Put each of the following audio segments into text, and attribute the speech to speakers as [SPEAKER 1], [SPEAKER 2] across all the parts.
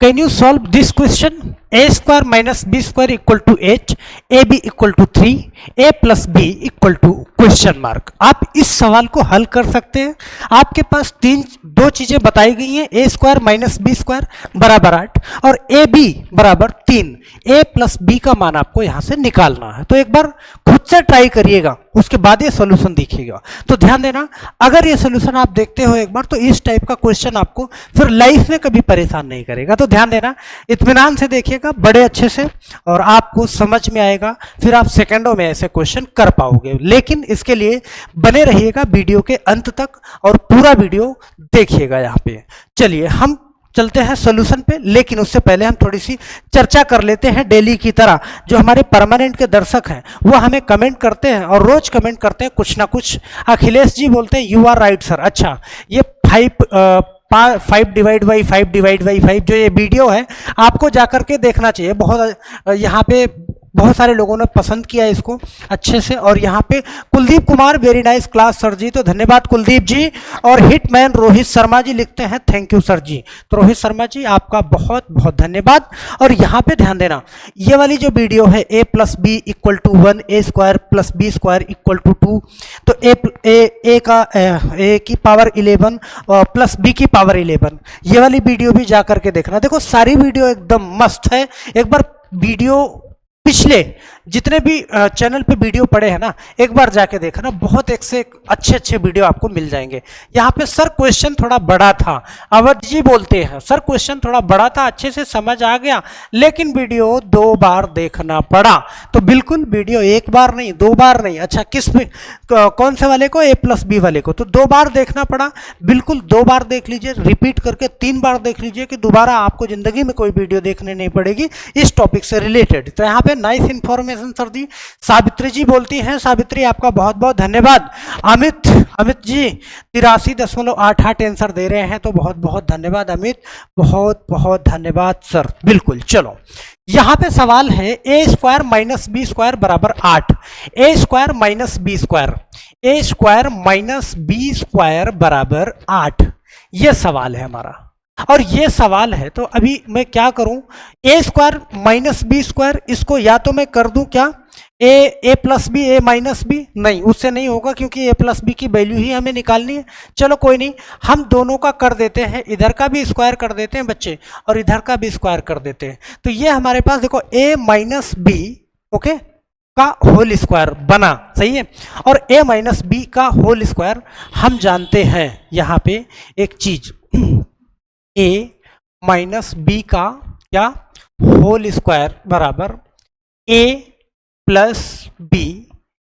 [SPEAKER 1] Can you solve this question? A square minus b square equal to 8, ab equal to 3, a plus b equal to question mark. आप इस सवाल को हल कर सकते हैं। आपके पास दो चीजें बताई गई हैं, ए स्क्वायर माइनस बी स्क्वायर बराबर 8 और ए बी बराबर 3, ए प्लस बी का मान आपको यहां से निकालना है। तो एक बार खुद से ट्राई करिएगा, उसके बाद ये सोल्यूशन दिखेगा। तो ध्यान देना, अगर ये सोल्यूशन आप देखते हो एक बार, तो इस टाइप का क्वेश्चन आपको फिर लाइफ में कभी परेशान नहीं करेगा। तो ध्यान देना, इत्मीनान से देखिएगा बड़े अच्छे से, और आपको समझ में आएगा, फिर आप सेकंडों में ऐसे क्वेश्चन कर पाओगे। लेकिन इसके लिए बने रहिएगा वीडियो के अंत तक और पूरा वीडियो देखिएगा। यहाँ पे चलिए हम चलते हैं सॉल्यूशन पे, लेकिन उससे पहले हम थोड़ी सी चर्चा कर लेते हैं। डेली की तरह जो हमारे परमानेंट के दर्शक हैं वो हमें कमेंट करते हैं और रोज कमेंट करते हैं कुछ ना कुछ। अखिलेश जी बोलते हैं यू आर राइट सर। अच्छा, ये 5 डिवाइड बाई 5 जो ये वीडियो है आपको जाकर के देखना चाहिए। बहुत यहाँ पे बहुत सारे लोगों ने पसंद किया इसको अच्छे से। और यहाँ पे Kuldeep Kumar, very nice class sir ji, तो धन्यवाद कुलदीप जी। और हिटमैन रोहित शर्मा जी लिखते हैं थैंक यू सर जी। तो रोहित शर्मा जी आपका बहुत बहुत धन्यवाद। और यहाँ पे ध्यान देना, ये वाली जो वीडियो है a plus B equal to 1, A square plus B square equal to 2, तो a की पावर 11 प्लस b की पावर 11, ये वाली वीडियो भी जा करके देखना। देखो सारी वीडियो एकदम मस्त है। एक बार वीडियो पिछले जितने भी चैनल पे वीडियो पड़े हैं ना, एक बार जाके देखना, बहुत एक से एक अच्छे वीडियो आपको मिल जाएंगे। यहाँ पे सर क्वेश्चन थोड़ा बड़ा था, अवध जी बोलते हैं सर क्वेश्चन थोड़ा बड़ा था, अच्छे से समझ आ गया, लेकिन वीडियो 2 बार देखना पड़ा। तो बिल्कुल वीडियो 1 बार नहीं, 2 बार नहीं। अच्छा, किस में कौन से वाले को? a प्लस बी वाले को। तो 2 बार देखना पड़ा, बिल्कुल 2 बार देख लीजिए, रिपीट करके 3 बार देख लीजिए कि दोबारा आपको जिंदगी में कोई वीडियो देखने नहीं पड़ेगी इस टॉपिक से रिलेटेड। तो यहाँ पे नाइस इंफॉर्मेशन सर जी। सावित्री जी बोलती हैं, सावित्री आपका बहुत बहुत धन्यवाद। अमित जी 83.88 आंसर दे रहे हैं, तो बहुत बहुत धन्यवाद अमित, बहुत बहुत धन्यवाद सर। बिल्कुल, चलो यहां पे सवाल है ए स्क्वायर माइनस बी स्क्वायर बराबर 8, ए स्क्वायर माइनस बी स्क्वायर, ए स्क्वायर माइनस बी स्क्वायर बराबर 8, ये सवाल है हमारा। और ये सवाल है, तो अभी मैं क्या करूं, ए स्क्वायर माइनस बी स्क्वायर, इसको या तो मैं कर दूं क्या ए plus B, A minus B, नहीं उससे नहीं होगा क्योंकि ए प्लस बी की वैल्यू ही हमें निकालनी है। चलो कोई नहीं, हम दोनों का कर देते हैं, इधर का भी स्क्वायर कर देते हैं बच्चे और इधर का भी स्क्वायर कर देते हैं। तो ये हमारे पास देखो ए माइनस बी ओके का होल स्क्वायर बना, सही है। और a माइनस बी का होल स्क्वायर हम जानते हैं यहाँ पे एक चीज, a माइनस बी का क्या होल स्क्वायर बराबर a प्लस बी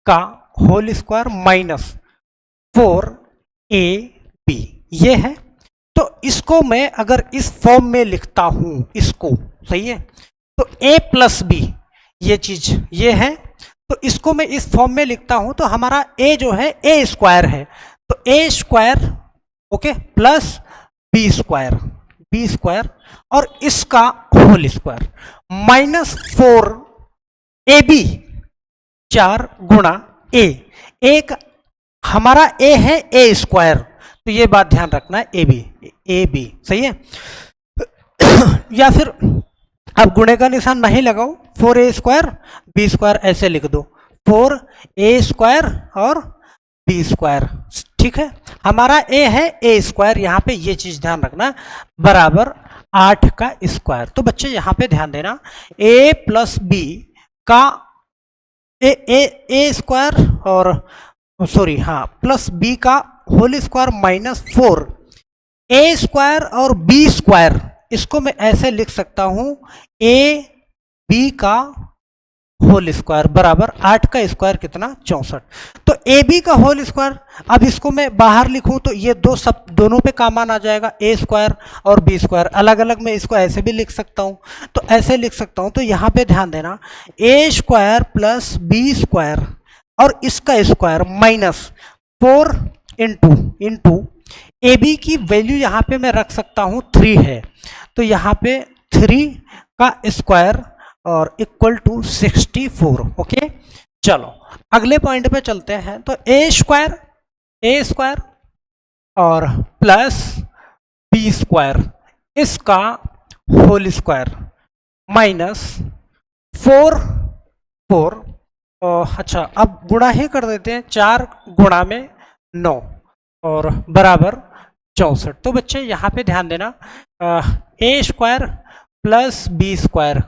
[SPEAKER 1] का होल स्क्वायर माइनस 4ab, ये है। तो इसको मैं अगर इस फॉर्म में लिखता हूं, इसको, सही है, तो a प्लस बी ये चीज ये है, तो इसको मैं इस फॉर्म में लिखता हूं, तो हमारा a जो है a स्क्वायर है, तो a square okay plus B square और इसका होल स्क्वायर माइनस 4ab 4 गुणा a, एक हमारा a है a स्क्वायर, तो ये बात ध्यान रखना है ab, सही है। या फिर अब गुणे का निशान नहीं लगाओ, 4a स्क्वायर बी स्क्वायर ऐसे लिख दो, 4a स्क्वायर और बी स्क्वायर, ठीक है। हमारा a है a स्क्वायर, यहाँ पे ये चीज ध्यान रखना, बराबर 8 का स्क्वायर। तो बच्चे यहाँ पे ध्यान देना, a प्लस बी का ए स्क्वायर और सॉरी हाँ प्लस बी का whole square minus 4 a square और b स्क्वायर, इसको मैं ऐसे लिख सकता हूं a b का होल स्क्वायर बराबर 8 का स्क्वायर कितना 64। तो ए बी का होल स्क्वायर, अब इसको मैं बाहर लिखूं तो ये दोनों पे कॉमन आ जाएगा, ए स्क्वायर और बी स्क्वायर। अलग अलग मैं इसको ऐसे भी लिख सकता हूं, तो ऐसे लिख सकता हूं। तो यहाँ पे ध्यान देना, A square plus B square और इसका square minus 4 into A B की वैल्यू यहाँ पे मैं रख सकता हूँ 3 है, तो यहाँ पे 3 का स्क्वायर और इक्वल टू 64। ओके, चलो अगले पॉइंट पे चलते हैं। तो ए स्क्वायर और प्लस बी स्क्वायर, इसका होल स्क्वायर माइनस 4 अच्छा अब गुणा ही कर देते हैं, 4 गुणा में 9 और बराबर 64। तो बच्चे यहाँ पे ध्यान देना, A square plus B square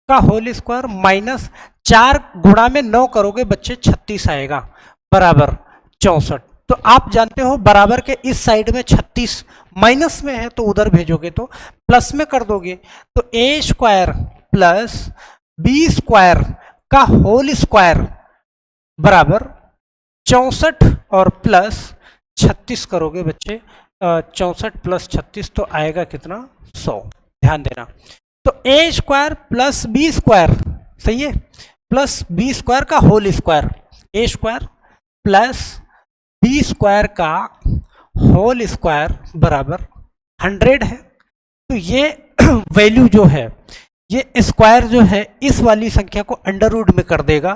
[SPEAKER 1] का होल स्क्वायर माइनस 4 गुणा में 9 करोगे बच्चे 36 आएगा बराबर 64। तो आप जानते हो बराबर के इस साइड में 36 माइनस में है तो उधर भेजोगे तो प्लस में कर दोगे, तो A square plus B square का होल स्क्वायर बराबर 64 और प्लस 36 करोगे बच्चे, 64 प्लस 36 तो आएगा कितना 100। ध्यान देना, तो A square plus B square, सही है, प्लस बी स्क्वायर का होल स्क्वायर, ए स्क्वायर प्लस बी स्क्वायर का होल स्क्वायर बराबर 100 है। तो ये वैल्यू जो है, ये स्क्वायर जो है इस वाली संख्या को अंडर रूट में कर देगा,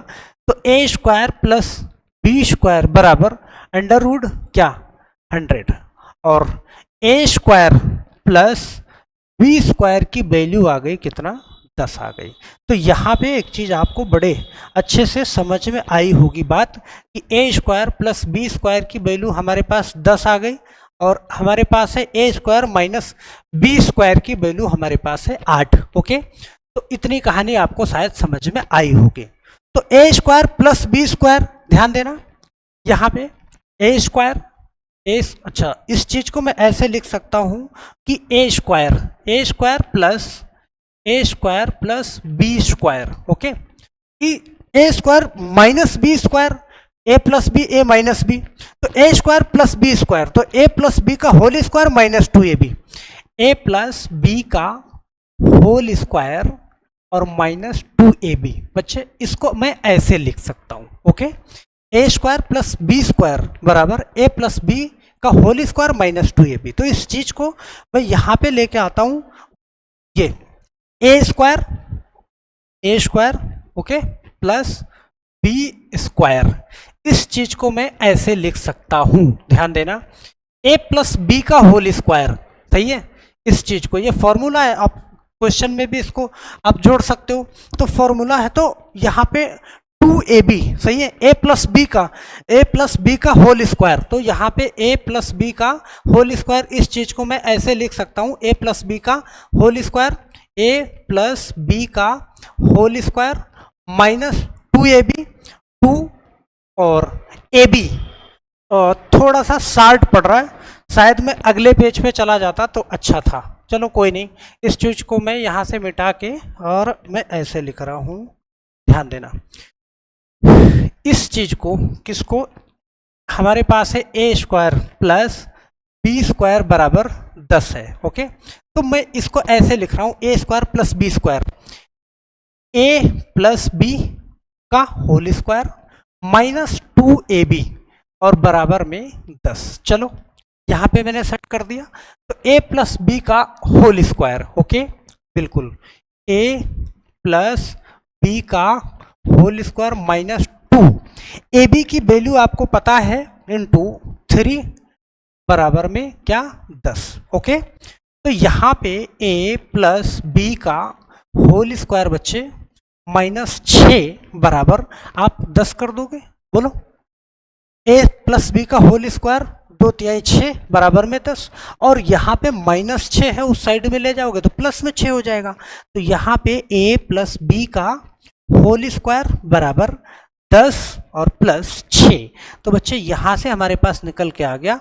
[SPEAKER 1] तो A square plus B square बराबर अंडर रूट क्या 100 और ए स्क्वायर प्लस बी स्क्वायर की वैल्यू आ गई कितना 10 आ गई। तो यहाँ पे एक चीज़ आपको बड़े अच्छे से समझ में आई होगी बात कि A square plus B square की वैल्यू हमारे पास 10 आ गई और हमारे पास है ए स्क्वायर माइनस बी स्क्वायर की वैल्यू हमारे पास है 8। ओके, तो इतनी कहानी आपको शायद समझ में आई होगी। तो A square plus B square, ध्यान देना यहाँ पे ए स्क्वायर अच्छा इस चीज को मैं ऐसे लिख सकता हूं कि A square plus B square, okay, कि A square minus B square, A plus B A minus B, तो A square plus B square, तो ए प्लस बी का whole square minus 2ab, A plus B का whole square और minus 2ab। बच्चे इसको मैं ऐसे लिख सकता हूं, okay, A square plus B square बराबर ए प्लस बी का होल स्क्वायर माइनस 2ab। तो इस चीज को मैं यहां पे लेके आता हूं, ये A square okay plus B square, इस चीज को मैं ऐसे लिख सकता हूं, ध्यान देना, ए प्लस बी का होल स्क्वायर, सही है, इस चीज को, ये फॉर्मूला है, आप क्वेश्चन में भी इसको आप जोड़ सकते हो, तो फॉर्मूला है, तो यहाँ पे 2ab, सही है, ए प्लस बी का होल स्क्वायर, तो यहाँ पे ए प्लस बी का होल स्क्वायर, इस चीज को मैं ऐसे लिख सकता हूँ, ए प्लस बी का whole square, A plus B का होल स्क्वायर माइनस 2ab, 2 और ab थोड़ा सा शार्ट पड़ रहा है, शायद मैं अगले पेज पे चला जाता तो अच्छा था, चलो कोई नहीं, इस चीज को मैं यहाँ से मिटा के और मैं ऐसे लिख रहा हूँ, ध्यान देना, इस चीज को, किसको, हमारे पास है ए स्क्वायर प्लस बी स्क्वायर बराबर 10 है, ओके, तो मैं इसको ऐसे लिख रहा हूं, ए square plus B square, A plus B का होल स्क्वायर माइनस 2ab और बराबर में 10। चलो यहां पे मैंने सेट कर दिया, तो ए प्लस बी का होल स्क्वायर, ओके, बिल्कुल, ए प्लस बी का whole square minus 2, A B की वैल्यू आपको पता है, इंटू 3 बराबर में क्या 10, ओके, तो यहाँ पे ए प्लस बी का होल स्क्वायर बच्चे माइनस 6 बराबर आप 10 कर दोगे, बोलो, ए प्लस बी का होल स्क्वायर 2 तिहाई 6 बराबर में 10, और यहाँ पे माइनस 6 है, उस साइड में ले जाओगे तो प्लस में 6 हो जाएगा, तो यहाँ पे ए प्लस बी का होल स्क्वायर बराबर 10 और प्लस 6, तो बच्चे यहाँ से हमारे पास निकल के आ गया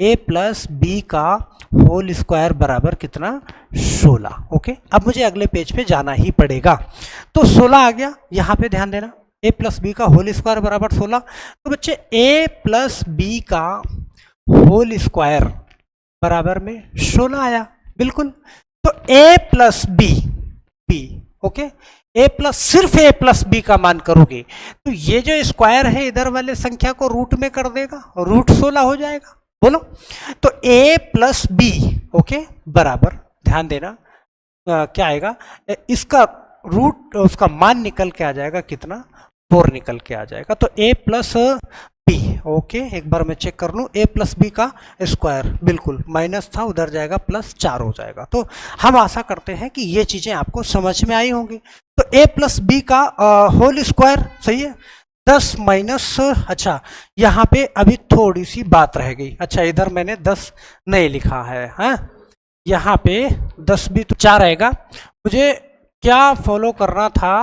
[SPEAKER 1] ए प्लस बी का होल स्क्वायर बराबर कितना 16, ओके, अब मुझे अगले पेज पे जाना ही पड़ेगा, तो 16 आ गया, यहाँ पे ध्यान देना, ए प्लस बी का होल स्क्वायर बराबर 16, तो बच्चे ए प्लस बी का होल स्क्वायर बराबर में 16 आया, बिल्कुल, तो A plus B, okay, A plus, सिर्फ ए प्लस बी का मान करोगे तो ये जो स्क्वायर है इधर वाले संख्या को रूट में कर देगा, रूट 16 हो जाएगा, बोलो, तो ए प्लस बी, ओके, बराबर, ध्यान देना, क्या आएगा, इसका रूट, उसका मान निकल के आ जाएगा कितना 4 निकल के आ जाएगा, तो ए प्लस बी। ओके, एक बार मैं चेक कर लूँ, ए प्लस बी का स्क्वायर, बिल्कुल माइनस था, उधर जाएगा प्लस 4 हो जाएगा। तो हम आशा करते हैं कि ये चीज़ें आपको समझ में आई होंगी। तो ए प्लस बी का होल स्क्वायर, सही है, 10 माइनस, अच्छा यहाँ पे अभी थोड़ी सी बात रह गई। अच्छा, इधर मैंने 10 नहीं लिखा है, हाँ, यहाँ पे 10 भी तो 4 आएगा। मुझे क्या फॉलो करना था,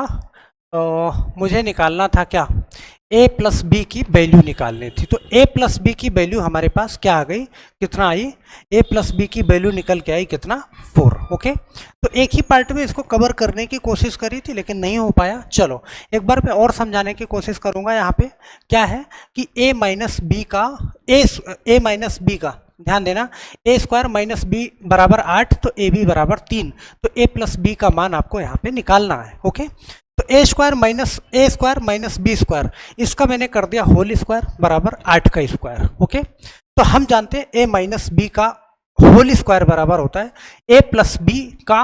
[SPEAKER 1] मुझे निकालना था क्या, a प्लस बी की वैल्यू निकालनी थी। तो a प्लस बी की वैल्यू हमारे पास क्या आ गई, कितना आई, a प्लस बी की वैल्यू निकल के आई कितना, 4। ओके, तो एक ही पार्ट में इसको कवर करने की कोशिश करी थी लेकिन नहीं हो पाया। चलो एक बार मैं और समझाने की कोशिश करूंगा। यहाँ पे क्या है कि a माइनस बी का a माइनस बी का, ध्यान देना, a स्क्वायर माइनस बी बराबर 8, तो ए बी बराबर 3। तो a प्लस बी का मान आपको यहाँ पे निकालना है। ओके, तो A square minus B square, इसका मैंने कर दिया होल स्क्वायर बराबर 8 का स्क्वायर। ओके, तो हम जानते हैं ए माइनस बी का होल स्क्वायर बराबर होता है ए प्लस बी का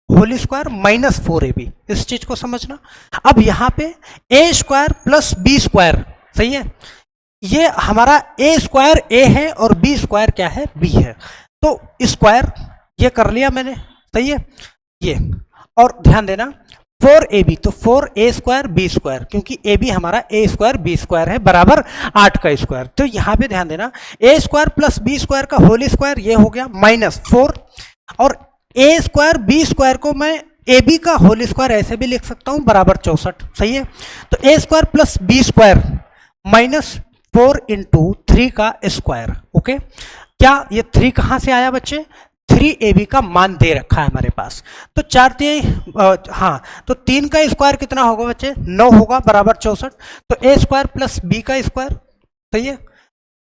[SPEAKER 1] होल स्क्वायर माइनस 4ab। इस चीज को समझना। अब यहाँ पे ए स्क्वायर प्लस बी स्क्वायर, सही है, ये हमारा ए स्क्वायर ए है और बी स्क्वायर क्या है, बी है। तो स्क्वायर ये कर लिया मैंने, सही है, ये, और ध्यान देना 4ab, तो 4a स्क्वायर बी स्क्वायर, क्योंकि ए बी हमारा ए स्क्वायर बी स्क्वायर है बराबर 8 का स्क्वायर। तो यहाँ पे ध्यान देना, A square plus B square का होल स्क्वायर ये हो गया माइनस 4, और ए स्क्वायर बी स्क्वायर को मैं ए बी का होल स्क्वायर ऐसे भी लिख सकता हूँ बराबर 64, सही है। तो A square plus B square minus 4 into 3 का स्क्वायर। ओके, क्या ये 3 कहाँ से आया बच्चे, 3ab का मान दे रखा है हमारे पास। तो 4 3 हाँ, तो 3 का स्क्वायर कितना होगा बच्चे, 9 होगा बराबर 64। तो ए स्क्वायर प्लस बी का स्क्वायर, सही है,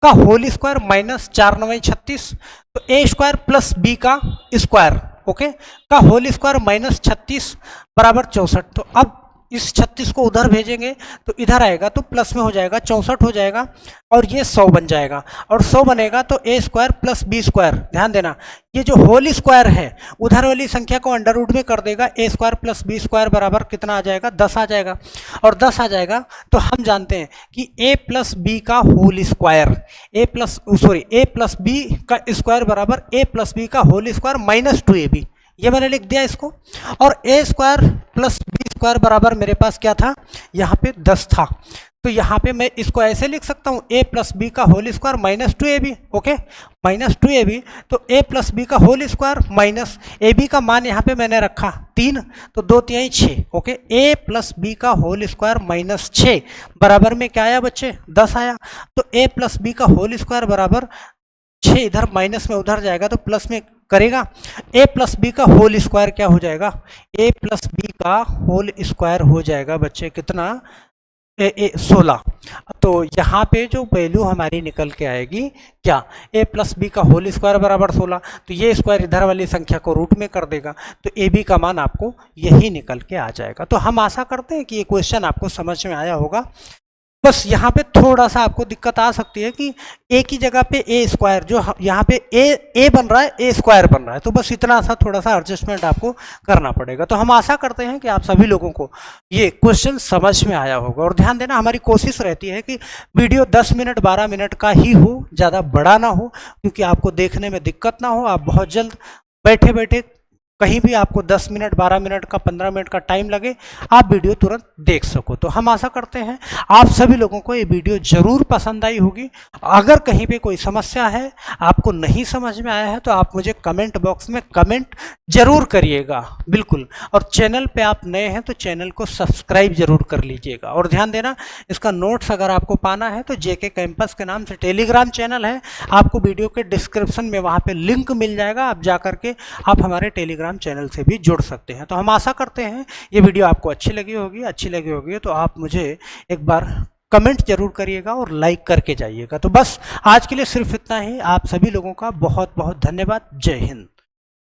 [SPEAKER 1] का होल स्क्वायर माइनस 4 9 36। तो ए स्क्वायर प्लस बी का स्क्वायर, ओके, का होल स्क्वायर माइनस 36 बराबर 64। तो अब इस 36 को उधर भेजेंगे तो इधर आएगा तो प्लस में हो जाएगा, 64 हो जाएगा, और ये 100 बन जाएगा, और 100 बनेगा तो A square plus B square, ध्यान देना ये जो होल स्क्वायर है उधर वाली संख्या को अंडर रूट में कर देगा, ए स्क्वायर प्लस बी स्क्वायर बराबर कितना आ जाएगा, 10 आ जाएगा। और 10 आ जाएगा तो हम जानते हैं कि ए प्लस बी का whole square, A plus B का स्क्वायर बराबर ए प्लस बी का होल स्क्वायर माइनस 2ab, ये मैंने लिख दिया इसको। और ए स्क्वायर प्लस बी स्क्वायर बराबर मेरे पास क्या था, यहाँ पे 10 था, तो यहाँ पे मैं इसको ऐसे लिख सकता हूँ, ए प्लस बी का whole square minus 2ab। Okay, minus 2ab, तो ए प्लस बी का whole square minus A B का मान यहाँ पे मैंने रखा 3, तो 2 3 6। ओके, ए प्लस बी का होल स्क्वायर माइनस 6 बराबर में क्या आया बच्चे, 10 आया। तो ए प्लस बी का होल स्क्वायर बराबर 6, इधर माइनस में उधर जाएगा तो प्लस में करेगा। ए प्लस बी का होल स्क्वायर क्या हो जाएगा, ए प्लस बी का होल स्क्वायर हो जाएगा बच्चे कितना, 16। तो यहाँ पे जो वैल्यू हमारी निकल के आएगी क्या, ए प्लस बी का होल स्क्वायर बराबर 16, तो ये स्क्वायर इधर वाली संख्या को रूट में कर देगा, तो ए बी का मान आपको यही निकल के आ जाएगा। तो हम आशा करते हैं कि ये क्वेश्चन आपको समझ में आया होगा। बस यहाँ पे थोड़ा सा आपको दिक्कत आ सकती है कि ए की जगह पे ए स्क्वायर, जो यहाँ पे ए बन रहा है ए स्क्वायर बन रहा है, तो बस इतना सा थोड़ा सा एडजस्टमेंट आपको करना पड़ेगा। तो हम आशा करते हैं कि आप सभी लोगों को ये क्वेश्चन समझ में आया होगा। और ध्यान देना, हमारी कोशिश रहती है कि वीडियो 10 मिनट 12 मिनट का ही हो, ज़्यादा बड़ा ना हो, क्योंकि आपको देखने में दिक्कत ना हो, आप बहुत जल्द बैठे बैठे कहीं भी आपको 10 मिनट 12 मिनट का 15 मिनट का टाइम लगे, आप वीडियो तुरंत देख सको। तो हम आशा करते हैं आप सभी लोगों को ये वीडियो जरूर पसंद आई होगी। अगर कहीं पे कोई समस्या है, आपको नहीं समझ में आया है, तो आप मुझे कमेंट बॉक्स में कमेंट जरूर करिएगा, बिल्कुल। और चैनल पे आप नए हैं तो चैनल को सब्सक्राइब जरूर कर लीजिएगा। और ध्यान देना, इसका नोट्स अगर आपको पाना है तो जेके कैंपस के नाम से टेलीग्राम चैनल है, आपको वीडियो के डिस्क्रिप्शन में वहाँ पे लिंक मिल जाएगा, आप जा करके आप हमारे टेलीग्राम चैनल से भी जुड़ सकते हैं। तो हम आशा करते हैं ये वीडियो आपको अच्छी लगी होगी तो आप मुझे एक बार कमेंट जरूर करिएगा और लाइक करके जाइएगा। तो बस आज के लिए सिर्फ इतना ही। आप सभी लोगों का बहुत बहुत धन्यवाद। जय हिंद।